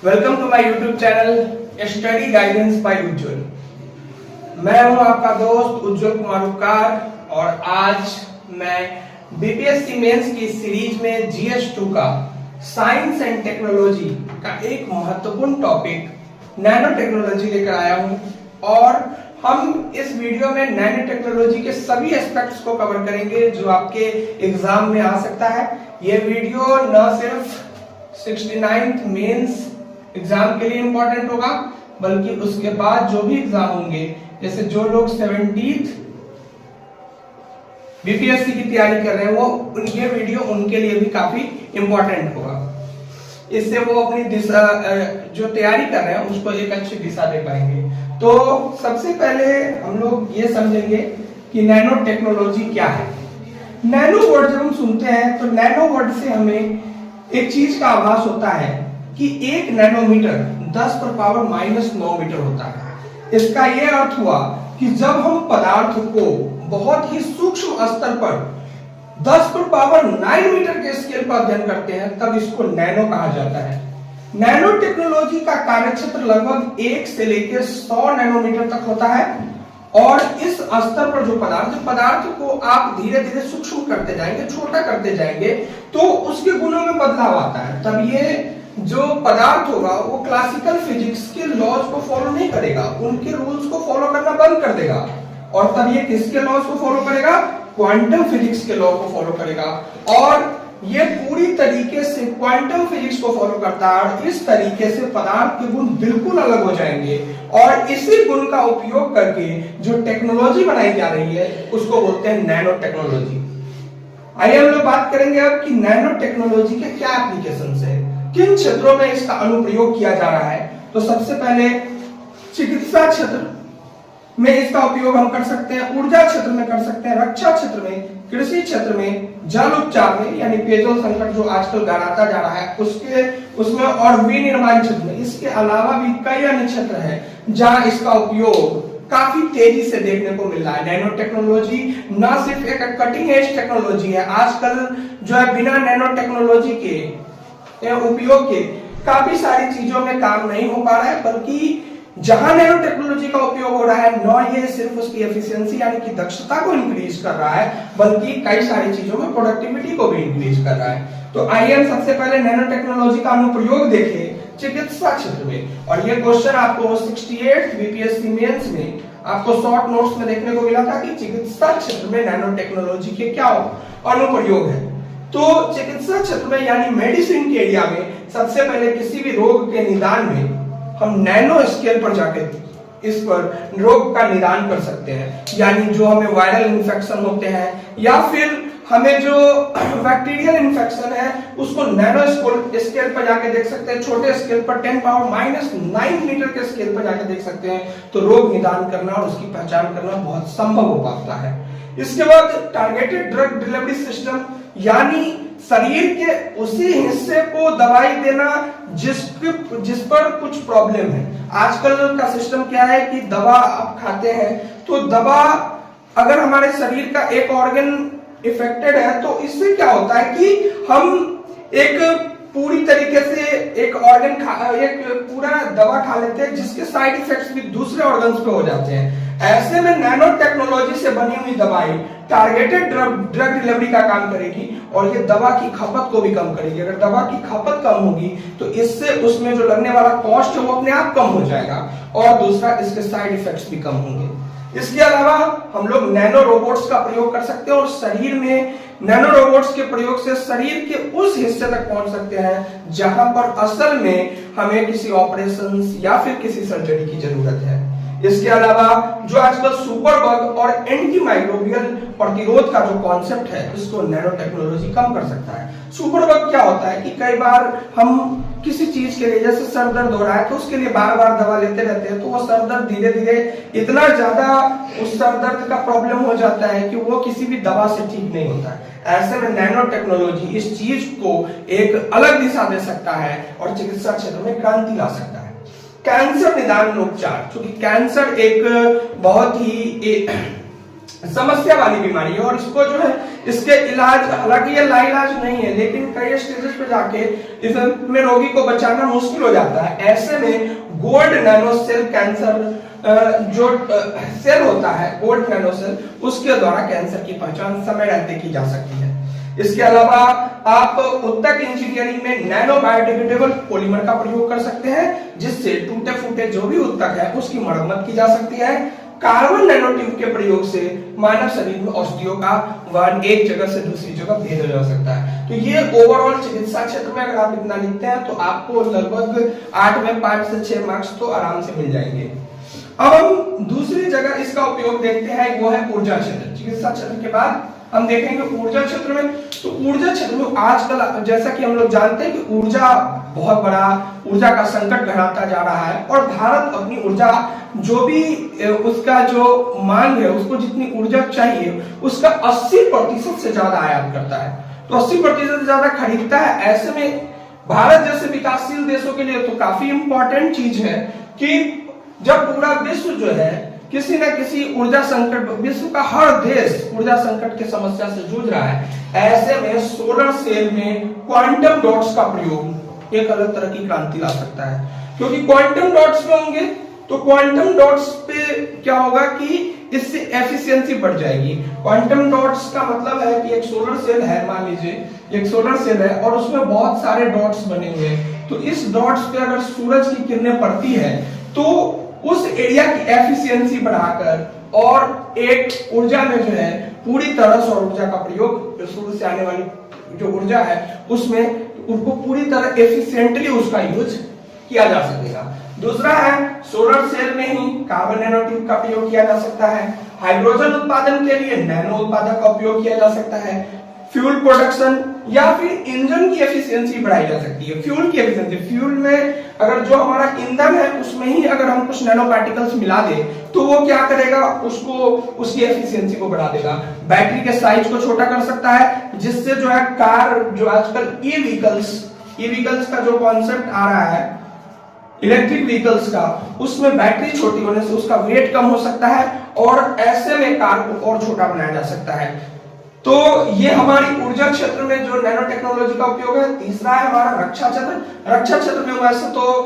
Welcome to my YouTube channel study guidance by Ujjwal. मैं हूं आपका दोस्त उज्जवल कुमार उपकार और आज मैं बीपीएससी मेंस की सीरीज में GS2 का साइंस एंड टेक्नोलॉजी का एक महत्वपूर्ण टॉपिक नैनो टेक्नोलॉजी लेकर आया हूं और हम इस वीडियो में नैनो टेक्नोलॉजी के सभी एस्पेक्ट्स को कवर करेंगे जो आपके एग्जाम में आ सकता है। यह वीडियो न सिर्फ 69th मेंस एग्जाम के लिए इंपॉर्टेंट होगा बल्कि उसके बाद जो भी एग्जाम होंगे, जैसे जो लोग 70th बीपीएससी की तैयारी कर रहे हैं वो ये वीडियो उनके लिए भी काफी इंपॉर्टेंट होगा। इससे वो अपनी दिशा जो तैयारी कर रहे हैं उसको एक अच्छी दिशा दे पाएंगे। तो सबसे पहले हम लोग ये समझेंगे कि नैनो टेक्नोलॉजी क्या है। नैनो वर्ड जब हम सुनते हैं तो नैनो वर्ड से हमें एक चीज का आभास होता है कि 1 नैनोमीटर 10⁻⁻⁹ मीटर होता है। इसका यह अर्थ हुआ कि जब हम पदार्थ को बहुत ही सूक्ष्म स्तर पर 10⁹ मीटर के स्केल पर अध्ययन करते हैं तब इसको नैनो कहा जाता है। नैनो टेक्नोलॉजी का कार्यक्षेत्र लगभग 1 से लेकर 100 नैनोमीटर तक होता है और इस स्तर पर जो पदार्थ को आप धीरे धीरे सूक्ष्म करते जाएंगे, छोटा करते जाएंगे तो उसके गुणों में बदलाव आता है। तब ये जो पदार्थ होगा वो क्लासिकल फिजिक्स के लॉज को फॉलो नहीं करेगा, उनके रूल्स को फॉलो करना बंद कर देगा और तब ये किसके लॉज को फॉलो करेगा? क्वांटम फिजिक्स के लॉ को फॉलो करेगा और ये पूरी तरीके से क्वांटम फिजिक्स को फॉलो करता है और इस तरीके से पदार्थ के गुण बिल्कुल अलग हो जाएंगे और इसी गुण का उपयोग करके जो टेक्नोलॉजी बनाई जा रही है उसको बोलते हैं नैनो टेक्नोलॉजी। आइए हम लोग बात करेंगे अब कि नैनो टेक्नोलॉजी के क्या एप्लीकेशंस है, किन क्षेत्रों में इसका अनुप्रयोग किया जा रहा है। तो सबसे पहले चिकित्सा क्षेत्र में इसका उपयोग हम कर सकते हैं, ऊर्जा क्षेत्र में कर सकते हैं, रक्षा क्षेत्र में, कृषि क्षेत्र में, जल उपचार में यानी पेयजल संकट जो आजकल गहराता जा रहा है उसमें और विनिर्माण क्षेत्र में। इसके अलावा भी कई अन्य क्षेत्र हैं जहां इसका उपयोग काफी तेजी से देखने को मिल रहा है। नैनो टेक्नोलॉजी न सिर्फ एक कटिंग एज टेक्नोलॉजी है, आजकल जो है बिना नैनो टेक्नोलॉजी के उपयोग के काफी सारी चीजों में काम नहीं हो पा रहा है, बल्कि जहां नैनो टेक्नोलॉजी का उपयोग हो रहा है न ये सिर्फ उसकी एफिशिएंसी यानी कि दक्षता को इंक्रीज कर रहा है बल्कि कई सारी चीजों में प्रोडक्टिविटी को भी इंक्रीज कर रहा है। तो आइए हम सबसे पहले नैनो टेक्नोलॉजी का अनुप्रयोग देखें चिकित्सा क्षेत्र में। और ये क्वेश्चन आपको 68 बीपीएससी मेंस में आपको शॉर्ट नोट्स में देखने को मिला था कि चिकित्सा क्षेत्र में नैनो टेक्नोलॉजी के क्या अनुप्रयोग है। तो चिकित्सा क्षेत्र में यानी मेडिसिन के एरिया में सबसे पहले किसी भी रोग के निदान में हम नैनो स्केल पर जाके इस पर रोग का निदान कर सकते हैं। यानी जो हमें वायरल इन्फेक्शन होते हैं या फिर हमें जो बैक्टीरियल इन्फेक्शन है उसको नैनो स्केल पर जाके देख सकते हैं, छोटे स्केल पर 10⁻⁹ मीटर के स्केल पर जाके देख सकते हैं। तो रोग निदान करना और उसकी पहचान करना बहुत संभव हो पाता है। इसके बाद टारगेटेड ड्रग डिलीवरी सिस्टम यानी शरीर के उसी हिस्से को दवाई देना जिस पर कुछ प्रॉब्लम है। आजकल का सिस्टम क्या है कि दवा आप खाते हैं तो दवा अगर हमारे शरीर का एक ऑर्गन इफेक्टेड है तो इससे क्या होता है कि हम एक पूरी तरीके से एक पूरा दवा खा लेते हैं जिसके साइड इफेक्ट्स भी दूसरे ऑर्गन्स पे हो जाते हैं। ऐसे में नैनो टेक्नोलॉजी से बनी हुई दवाई टारगेटेड ड्रग डिलीवरी का काम करेगी और ये दवा की खपत को भी कम करेगी। अगर दवा की खपत कम होगी तो इससे उसमें जो लगने वाला कॉस्ट है वो अपने आप कम हो जाएगा और दूसरा इसके साइड इफेक्ट्स भी कम होंगे। इसके अलावा हम लोग नैनो रोबोट्स का प्रयोग कर सकते हैं और शरीर में नैनो रोबोट्स के प्रयोग से शरीर के उस हिस्से तक पहुंच सकते हैं जहां पर असल में हमें किसी ऑपरेशन या फिर किसी सर्जरी की जरूरत है। इसके अलावा जो आजकल सुपर बग और एंटी माइक्रोबियल प्रतिरोध का जो कॉन्सेप्ट है इसको नैनो टेक्नोलॉजी कम कर सकता है। सुपर बग क्या होता है कि कई बार हम किसी चीज के लिए जैसे सर दर्द हो रहा है तो उसके लिए बार बार दवा लेते रहते हैं तो वो सर दर्द धीरे धीरे इतना ज्यादा उस सर दर्द का प्रॉब्लम हो जाता है कि वो किसी भी दवा से ठीक नहीं होता है। ऐसे में नैनो टेक्नोलॉजी इस चीज को एक अलग दिशा दे सकता है और चिकित्सा क्षेत्र में क्रांति ला सकता है। कैंसर निदान उपचार, क्योंकि कैंसर एक बहुत ही समस्या वाली बीमारी है और इसको जो है इसके इलाज, हालांकि ये लाइलाज नहीं है, लेकिन कई स्टेजेस पे जाके इसमें रोगी को बचाना मुश्किल हो जाता है। ऐसे में गोल्ड नैनो सेल कैंसर जो सेल होता है, गोल्ड नैनो सेल, उसके द्वारा कैंसर की पहचान समय रहते की जा सकती है। इसके अलावा आप उत्तक इंजीनियरिंग में नैनो बायोडिग्रेडेबल पॉलीमर का प्रयोग कर सकते हैं, जिससे टूटे फूटे जो भी उत्तक है उसकी मरम्मत की जा सकती है। कार्बन नैनो ट्यूब के प्रयोग से मानव शरीर में औषधियों का वहन एक जगह से दूसरी जगह भेजा जा सकता है। तो ये ओवरऑल चिकित्सा क्षेत्र में अगर आप इतना लिखते हैं तो आपको लगभग 8 में 5 से 6 मार्क्स तो आराम से मिल जाएंगे। अब हम दूसरी जगह इसका उपयोग देखते हैं, वो है ऊर्जा क्षेत्र। चिकित्सा क्षेत्र के बाद हम देखेंगे ऊर्जा क्षेत्र में। तो ऊर्जा क्षेत्र में आजकल जैसा कि हम लोग जानते हैं कि ऊर्जा बहुत बड़ा ऊर्जा का संकट गहराता जा रहा है और भारत अपनी ऊर्जा जो भी उसका जो मांग है, उसको जितनी ऊर्जा चाहिए उसका 80% से ज्यादा आयात करता है, तो 80% से ज्यादा खरीदता है। ऐसे में भारत जैसे विकासशील देशों के लिए तो काफी इंपॉर्टेंट चीज है कि जब पूरा विश्व जो है किसी न किसी ऊर्जा संकट, विश्व का हर देश ऊर्जा संकट की समस्या से जूझ रहा है, ऐसे में सोलर सेल में क्वांटम डॉट्स का प्रयोग एक अलग तरह की क्रांति ला सकता है। क्योंकि क्वांटम डॉट्स में होंगे तो क्वांटम डॉट्स पे क्या होगा कि इससे एफिशिएंसी बढ़ जाएगी। क्वांटम डॉट्स का मतलब है कि एक सोलर सेल है, मान लीजिए एक सोलर सेल है और उसमें बहुत सारे डॉट्स बने हुए हैं, तो इस डॉट्स पे अगर सूरज की किरणें पड़ती है तो उस एरिया की एफिशिएंसी बढ़ाकर और एक ऊर्जा में जो है पूरी तरह सौर ऊर्जा का प्रयोग, सूर्य से आने वाली जो ऊर्जा है उसमें उनको पूरी तरह एफिशिएंटली उसका यूज किया जा सकेगा। दूसरा है सोलर सेल में ही कार्बन नैनो ट्यूब का प्रयोग किया जा सकता है। हाइड्रोजन उत्पादन के लिए नैनो उत्पादक का उपयोग किया जा सकता है। फ्यूल प्रोडक्शन या फिर इंजन की एफिशिएंसी बढ़ाई जा सकती है। फ्यूल की एफिशिएंसी, फ्यूल में अगर जो हमारा ईंधन है उसमें ही अगर हम कुछ नैनो पार्टिकल्स मिला दे तो वो क्या करेगा, उसको उसकी एफिशिएंसी को बढ़ा देगा। बैटरी के साइज को छोटा कर सकता है, जिससे जो है कार, जो आजकल ई व्हीकल्स का जो कॉन्सेप्ट आ रहा है इलेक्ट्रिक व्हीकल्स का, उसमें बैटरी छोटी होने से उसका वेट कम हो सकता है और ऐसे में कार को और छोटा बनाया जा सकता है। तो ये हमारी ऊर्जा क्षेत्र में जो नैनो टेक्नोलॉजी का उपयोग है। तीसरा है हमारा रक्षा क्षेत्र। रक्षा क्षेत्र में वैसे तो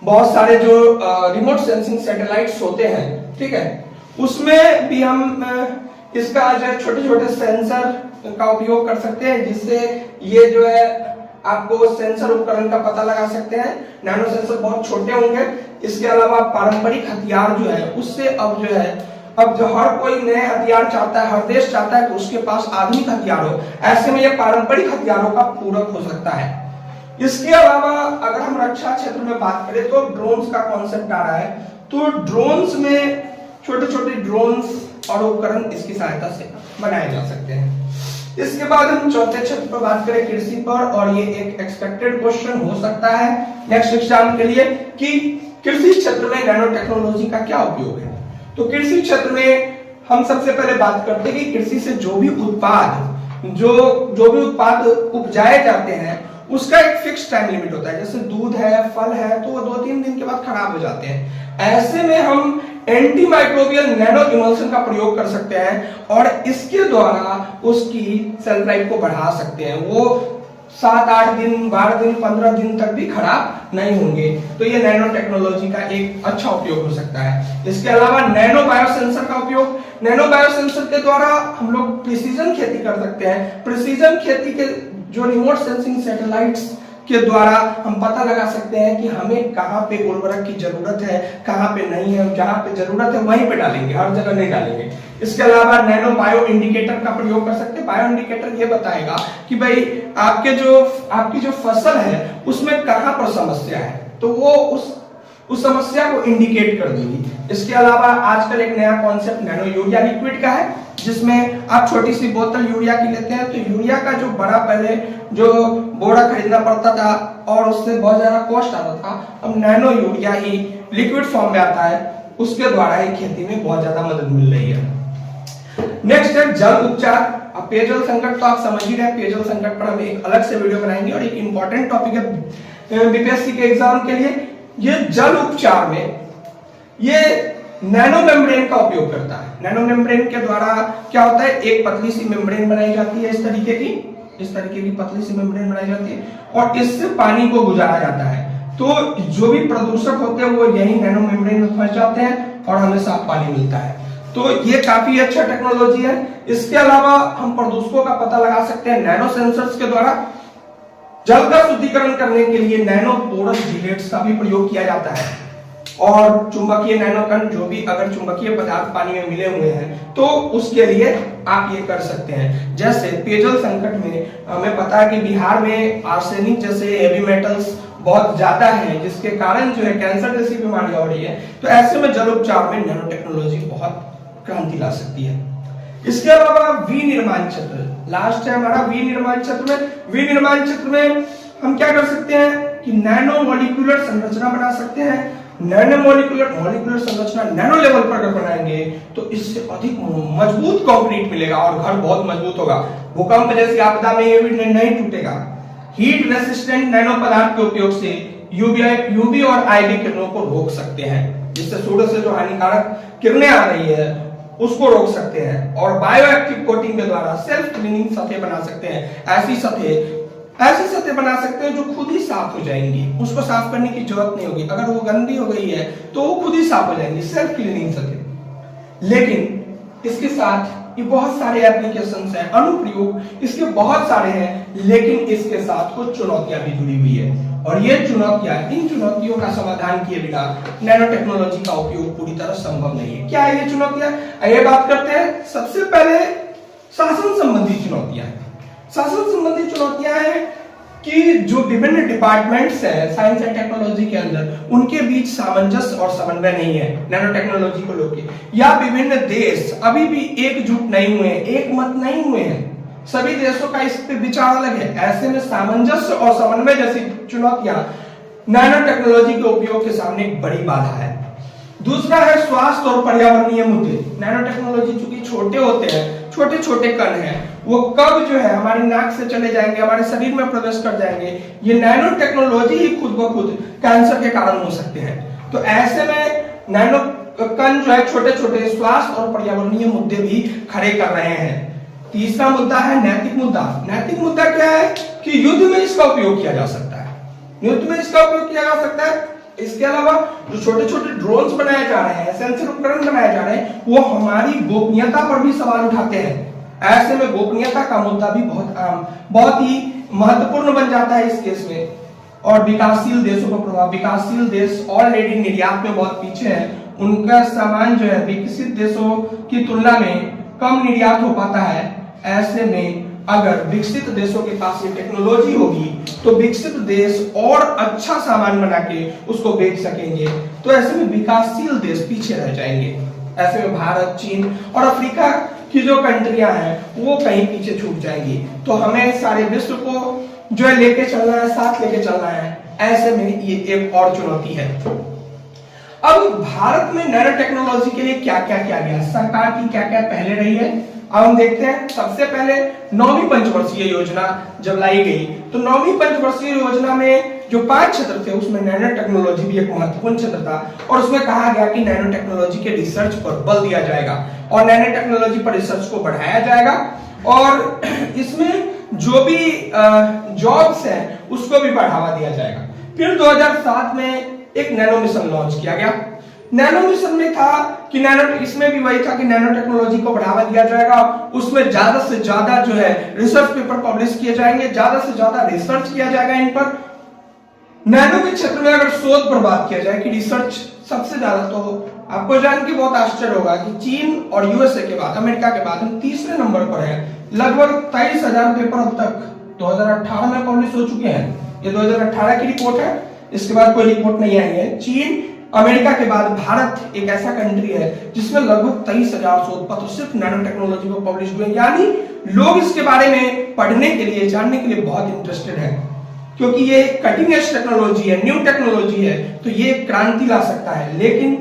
बहुत सारे जो रिमोट सेंसिंग सैटेलाइट्स होते हैं, ठीक है, उसमें भी हम इसका जो छोटे छोटे सेंसर का उपयोग कर सकते हैं, जिससे ये जो है आपको सेंसर उपकरण का पता लगा सकते हैं। नैनो सेंसर बहुत छोटे होंगे। इसके अलावा पारंपरिक हथियार जो है उससे अब जो हर कोई नए हथियार चाहता है, हर देश चाहता है कि उसके पास आधुनिक हथियार हो, ऐसे में ये पारंपरिक हथियारों का पूरक हो सकता है। इसके अलावा अगर हम रक्षा क्षेत्र में बात करें तो ड्रोन्स का कॉन्सेप्ट आ रहा है, तो ड्रोन्स में छोटे छोटे ड्रोन्स और उपकरण इसकी सहायता से बनाए जा सकते हैं। इसके बाद हम चौथे क्षेत्र पर बात करें कृषि पर, और ये एक एक्सपेक्टेड क्वेश्चन हो सकता है नेक्स्ट एग्जाम के लिए कि कृषि क्षेत्र में नैनो टेक्नोलॉजी का क्या उपयोग है। तो कृषि क्षेत्र में हम सबसे पहले बात करते हैं कि कृषि से जो भी उत्पाद उपजाए जाते हैं उसका एक फिक्स टाइम लिमिट होता है। जैसे दूध है, फल है, तो वो 2-3 दिन के बाद खराब हो जाते हैं। ऐसे में हम एंटी माइक्रोबियल नैनो इमल्शन का प्रयोग कर सकते हैं और इसके द्वारा उसकी सेल्फ लाइफ को बढ़ा सकते हैं। वो 7-8 दिन, 12 दिन, 15 दिन तक भी खराब नहीं होंगे। तो ये नैनो टेक्नोलॉजी का एक अच्छा उपयोग हो सकता है। इसके अलावा नैनो बायोसेंसर का उपयोग, नैनो बायोसेंसर के द्वारा हम लोग प्रिसीजन खेती कर सकते हैं। प्रिसीजन खेती के जो रिमोट सेंसिंग सैटेलाइट्स के द्वारा हम पता लगा सकते हैं कि हमें कहाँ पे उर्वरक की जरूरत है, कहाँ पे नहीं है, जहाँ पे जरूरत है वहीं पे डालेंगे, हर जगह नहीं डालेंगे। इसके अलावा नैनो बायो इंडिकेटर का प्रयोग कर सकते हैं। बायो इंडिकेटर ये बताएगा कि भाई आपकी जो फसल है उसमें कहाँ पर समस्या है, तो वो उस समस्या को इंडिकेट कर देगी। इसके अलावा आजकल एक नया कॉन्सेप्ट नैनो यूरिया लिक्विड का है, जिसमें आप छोटी सी बोतल यूरिया की लेते हैं, तो यूरिया का जो बड़ा पहले जो बोरा खरीदना पड़ता था और उससे बहुत ज्यादा कॉस्ट आता था, अब नैनो यूरिया ही लिक्विड फॉर्म में आता है, उसके द्वारा ही खेती में बहुत ज्यादा मदद मिल रही है। नेक्स्ट है जल उपचार। अब पेयजल संकट तो आप समझ ही रहे हैं, पेयजल संकट पर हम एक अलग से वीडियो बनाएंगे और एक इंपॉर्टेंट टॉपिक है बीपीएससी के एग्जाम के लिए। ये जल उपचार में ये नैनो मेम्ब्रेन का उपयोग करता है। नैनो मेम्ब्रेन के द्वारा क्या होता है, एक पतली सी मेम्ब्रेन बनाई जाती है, इस तरीके की पतली सी मेम्ब्रेन बनाई जाती है और इससे पानी को गुजारा जाता है। तो जो भी प्रदूषक होते हैं वो यही नैनो मेम्ब्रेन में फंस जाते हैं और हमें साफ पानी मिलता है। तो ये काफी अच्छा टेक्नोलॉजी है। इसके अलावा हम प्रदूषकों का पता लगा सकते हैं नैनो सेंसर्स के द्वारा। जल का शुद्धिकरण करने के लिए नैनो पोरस जिलेट्स का भी प्रयोग किया जाता है और चुंबकीय नैनो कण, जो भी अगर चुंबकीय पदार्थ पानी में मिले हुए हैं तो उसके लिए आप ये कर सकते हैं। जैसे पेयजल संकट में हमें पता है कि बिहार में आर्सेनिक जैसे हेवी मेटल्स बहुत ज्यादा है, जिसके कारण जो है कैंसर जैसी बीमारियां हो रही है। तो ऐसे में जल उपचार में नैनो टेक्नोलॉजी बहुत क्रांति ला सकती है। इसके अलावा विनिर्माण क्षेत्र, लास्ट है हमारा विनिर्माण क्षेत्र में। विनिर्माण क्षेत्र में हम क्या कर सकते हैं कि नैनो मॉलिक्यूलर संरचना बना सकते हैं। नैनो मॉलिक्यूलर संरचना नैनो लेवल पर अगर बनाएंगे तो इससे अधिक मजबूत कंक्रीट मिलेगा और घर बहुत मजबूत होगा। भूकंप जैसी आपदा में ये भी नहीं टूटेगा। हीट रेसिस्टेंट नैनो पदार्थ के उपयोग से यूवी और आईवी किरणों को रोक सकते हैं, जिससे सूर्य से जो हानिकारक किरणें आ रही है उसको रोक सकते हैं। और बायोएक्टिव कोटिंग के द्वारा सेल्फ क्लीनिंग सतह बना सकते हैं। ऐसी सतह बना सकते हैं जो खुद ही साफ हो जाएंगी, उसको साफ करने की जरूरत नहीं होगी। अगर वो गंदी हो गई है तो वो खुद ही साफ हो जाएंगी, सेल्फ क्लीनिंग सतह। लेकिन इसके साथ ये बहुत सारे एप्लीकेशंस हैं, अनुप्रयोग इसके बहुत सारे हैं, लेकिन इसके साथ कुछ चुनौतियां भी जुड़ी हुई है। और ये चुनौतियां, इन चुनौतियों का समाधान किए बिना नैनो टेक्नोलॉजी का उपयोग पूरी तरह संभव नहीं है। क्या है ये चुनौतियां, आइए बात करते हैं। सबसे पहले शासन संबंधी चुनौतियां हैं। शासन संबंधी चुनौतियां हैं कि जो विभिन्न डिपार्टमेंट्स हैं साइंस एंड टेक्नोलॉजी के अंदर, उनके बीच सामंजस्य और समन्वय नहीं है नैनो टेक्नोलॉजी को लेकर, या विभिन्न देश अभी भी एकजुट नहीं हुए, एक मत नहीं हुए हैं। सभी देशों का इस पे विचार अलग है। ऐसे में सामंजस्य और समन्वय जैसी चुनौतियां नैनो टेक्नोलॉजी के उपयोग के सामने एक बड़ी बाधा है। दूसरा है स्वास्थ्य और पर्यावरणीय मुद्दे। नैनो टेक्नोलॉजी चूंकि छोटे होते हैं, छोटे छोटे कण हैं, वो कब जो है हमारी नाक से चले जाएंगे, हमारे शरीर में प्रवेश कर जाएंगे, ये नैनो टेक्नोलॉजी ही खुद ब खुद कैंसर के कारण हो सकते हैं। तो ऐसे में नैनो कण जो है छोटे छोटे स्वास्थ्य और पर्यावरणीय मुद्दे भी खड़े कर रहे हैं। तीसरा मुद्दा है नैतिक मुद्दा। नैतिक मुद्दा क्या है कि युद्ध में इसका उपयोग किया जा सकता है, युद्ध में इसका उपयोग किया जा सकता है। इसके अलावा जो छोटे छोटे ड्रोन्स बनाए जा रहे हैं, सेंसर उपकरण बनाए जा रहे हैं, वो हमारी गोपनीयता पर भी सवाल उठाते हैं। ऐसे में गोपनीयता का मुद्दा भी बहुत ही महत्वपूर्ण बन जाता है इस केस में। और विकासशील देशों का प्रभाव, विकासशील देश ऑलरेडी निर्यात में बहुत पीछे हैं, उनका सामान जो है विकसित देशों की तुलना में कम निर्यात हो पाता है। ऐसे में अगर विकसित देशों के पास ये टेक्नोलॉजी होगी तो विकसित देश और अच्छा सामान बना के उसको बेच सकेंगे। तो ऐसे में विकासशील देश पीछे रह जाएंगे। ऐसे में भारत, चीन और अफ्रीका की जो कंट्रियां हैं वो कहीं पीछे छूट जाएंगी। तो हमें सारे विश्व को जो है लेके चलना है, साथ लेके चलना है। ऐसे में ये एक और चुनौती है। अब भारत में नैनो टेक्नोलॉजी के लिए क्या क्या किया गया, सरकार की क्या क्या पहले रही है, अब हम देखते हैं। सबसे पहले 9वीं पंचवर्षीय योजना जब लाई गई तो 9वीं पंचवर्षीय योजना में जो 5 क्षेत्र थे उसमें नैनो टेक्नोलॉजी भी एक महत्वपूर्ण क्षेत्र था। और उसमें कहा गया कि नैनो टेक्नोलॉजी के रिसर्च पर बल दिया जाएगा और नैनो टेक्नोलॉजी पर रिसर्च को बढ़ाया जाएगा और इसमें जो भी जॉब्स हैं उसको भी बढ़ावा दिया जाएगा। फिर 2007 में एक नैनो मिशन लॉन्च किया गया। नैनो मिशन में था कि इसमें भी वही था कि नैनो टेक्नोलॉजी को बढ़ावा दिया जाएगा, उसमें ज्यादा से ज्यादा जो है रिसर्च पेपर पब्लिश किए जाएंगे, ज्यादा से ज्यादा रिसर्च किया जाएगा इन पर। नैनो के क्षेत्र में अगर शोध पर बात किया जाए कि रिसर्च सबसे ज्यादा, तो आपको जान के बहुत आश्चर्य होगा कि चीन और यूएसए के बाद, अमेरिका के बाद हम तीसरे नंबर पर है। लगभग 23,000 पेपर अब तक 2018 में पब्लिश हो चुके हैं। ये 2018 की रिपोर्ट है, इसके बाद कोई रिपोर्ट नहीं आई है। चीन, अमेरिका के बाद भारत एक ऐसा कंट्री है जिसमें लगभग 23,000 शोध पत्र सिर्फ नैनो टेक्नोलॉजी में पब्लिश हुए। यानी लोग इसके बारे में पढ़ने के लिए, जानने के लिए बहुत इंटरेस्टेड है, क्योंकि ये कटिंग एज टेक्नोलॉजी है, न्यू टेक्नोलॉजी है, तो ये क्रांति ला सकता है। लेकिन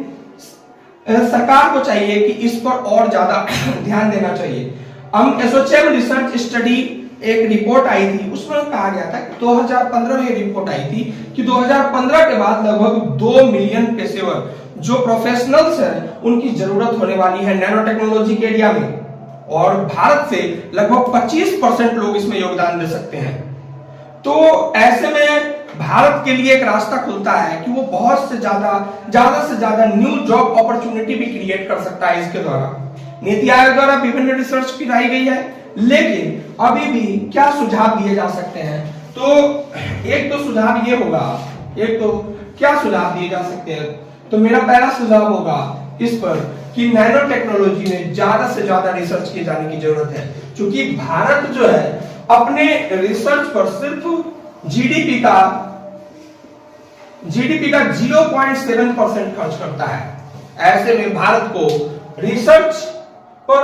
सरकार को चाहिए कि इस पर और ज्यादा ध्यान देना चाहिए। हम एसोचैम रिसर्च स्टडी एक रिपोर्ट आई थी, उसमें कहा गया था कि 2015 में ये रिपोर्ट आई थी कि 2015 के बाद लगभग 2 मिलियन पेशेवर जो प्रोफेशनल्स हैं उनकी जरूरत होने वाली है नैनो टेक्नोलॉजी के एरिया में, और भारत से लगभग 25% लोग इसमें योगदान दे सकते हैं। तो ऐसे में भारत के लिए एक रास्ता खुलता है कि वो बहुत से ज्यादा न्यू जॉब अपॉर्चुनिटी भी क्रिएट कर सकता है इसके द्वारा। नीति आयोग द्वारा विभिन्न रिसर्च कराई गई है, लेकिन अभी भी क्या सुझाव दिए जा सकते हैं? तो एक तो सुझाव ये होगा, क्या सुझाव दिए जा सकते हैं? तो मेरा पहला सुझाव होगा इस पर कि नैनो टेक्नोलॉजी में ज्यादा से ज्यादा रिसर्च किए जाने की जरूरत है, क्योंकि भारत जो है अपने रिसर्च पर सिर्फ जीडीपी का 0.7% खर्च करता है। ऐसे में भारत को रिसर्च पर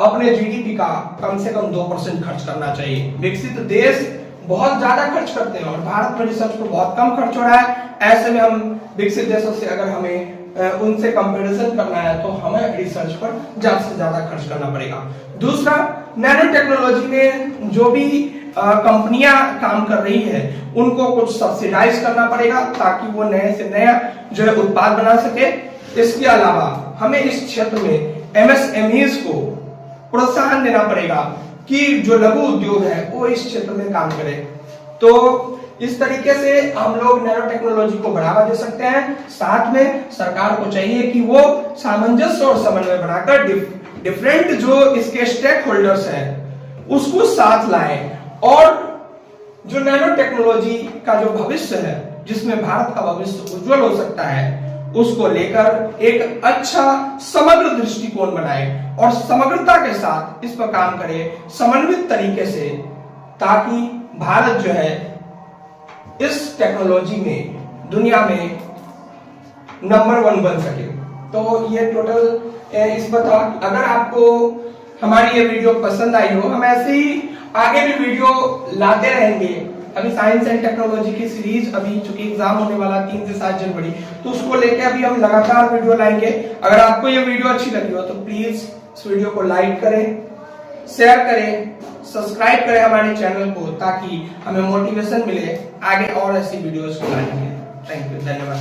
अपने जीडीपी का कम से कम 2% खर्च करना चाहिए। विकसित देश बहुत ज्यादा खर्च करते हैं और भारत में रिसर्च पर बहुत कम खर्च हो रहा है। ऐसे में हम विकसित देशों से अगर हमें उनसे कंपैरिजन करना है तो हमें रिसर्च पर ज्यादा से ज्यादा खर्च करना पड़ेगा। दूसरा, नैनो टेक्नोलॉजी में जो भी कंपनियां काम कर रही है उनको कुछ सब्सिडाइज करना पड़ेगा ताकि वो नए से नया जो है उत्पाद बना सके। इसके अलावा हमें इस क्षेत्र में एमएसएमईज को प्रोत्साहन देना पड़ेगा कि जो लघु उद्योग है वो इस क्षेत्र में काम करे। तो इस तरीके से हम लोग नैनो टेक्नोलॉजी को बढ़ावा दे सकते हैं। साथ में सरकार को चाहिए कि वो सामंजस्य और समन्वय बनाकर डिफरेंट जो इसके स्टेक होल्डर्स हैं उसको साथ लाए, और जो नैनो टेक्नोलॉजी का जो भविष्य है जिसमें भारत का भविष्य उज्जवल हो सकता है उसको लेकर एक अच्छा समग्र दृष्टिकोण बनाए और समग्रता के साथ इस पर काम करे समन्वित तरीके से, ताकि भारत जो है इस टेक्नोलॉजी में दुनिया में नंबर 1 बन सके। तो ये टोटल इस पर था। अगर आपको हमारी ये वीडियो पसंद आई हो, हम ऐसे ही आगे भी वीडियो लाते रहेंगे। अभी साइंस एंड टेक्नोलॉजी की सीरीज, अभी चूंकि एग्जाम होने वाला 3 से 7 जनवरी, तो उसको लेके अभी हम लगातार वीडियो लाएंगे। अगर आपको ये वीडियो अच्छी लगी हो तो प्लीज इस वीडियो को लाइक करें, शेयर करें, सब्सक्राइब करें हमारे चैनल को, ताकि हमें मोटिवेशन मिले आगे और ऐसी वीडियोस को लाने के लिए। थैंक यू, धन्यवाद।